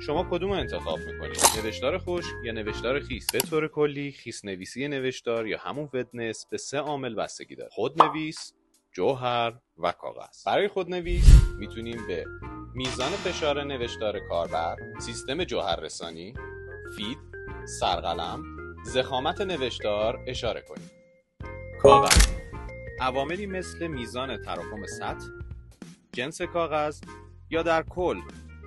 شما کدوم رو انتخاب میکنید؟ نوشتار خشک یا نوشتار خیس؟ به طور کلی خیس نویسی نوشتار یا همون ودنس به 3 عامل بستگی داره: خودنویس، جوهر و کاغذ. برای خودنویس میتونیم به میزان فشار نوشتار کاربر، سیستم جوهر رسانی، فید، سرقلم، ضخامت نوشتار اشاره کنیم. کاغذ عواملی مثل میزان تراکم سطح، جنس کاغذ یا در کل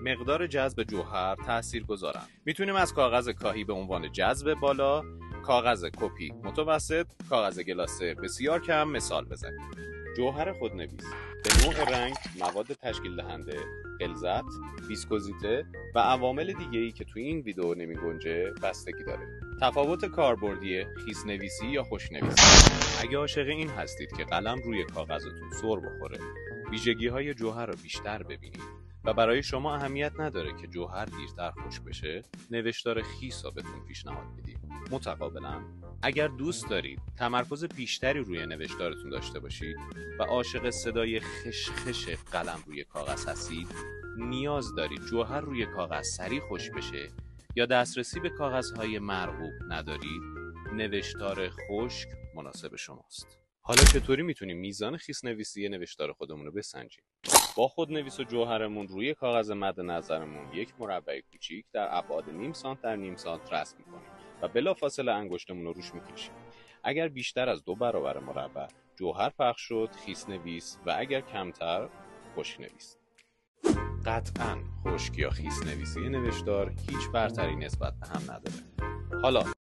مقدار جذب جوهر تأثیر گذارند. میتونیم از کاغذ کاهی به عنوان جذب بالا، کاغذ کپی متوسط، کاغذ گلاسه بسیار کم مثال بزنیم. جوهر خودنویس به نوع رنگ، مواد تشکیل دهنده، غلظت، ویسکوزیته و عوامل دیگه‌ای که توی این ویدیو نمی‌گنجه بستگی داره. تفاوت کاربردی خیس نویسی یا خشک نویسی. اگه عاشق این هستید که قلم روی کاغذتون سر بخوره، ویژگی‌های جوهر رو بیشتر ببینید و برای شما اهمیت نداره که جوهر دیرتر خشک بشه، نوشتار خیس رو بهتون پیشنهاد میدیم. متقابلا اگر دوست دارید تمرکز بیشتری روی نوشتارتون داشته باشید و عاشق صدای خشخش قلم روی کاغذ هستید، نیاز دارید جوهر روی کاغذ سریع خشک بشه یا دسترسی به کاغذهای مرغوب ندارید، نوشتار خشک مناسب شماست. حالا چطوری میتونیم میزان خیس نویسی نوشتار خودمون رو بسنجیم؟ با خودنویس و جوهرمون روی کاغذ مد نظرمون یک مربع کوچیک در ابعاد نیم سانت در نیم سانت رسم میکنیم و بلافاصله انگشتمون رو روش میکشیم. اگر بیشتر از 2 برابر مربع جوهر پخش شد، خیس نویس، و اگر کمتر، خشک نویس. قطعاً خشک یا خیس نویسی نوشتار هیچ برتری نسبت به هم نداره. حالا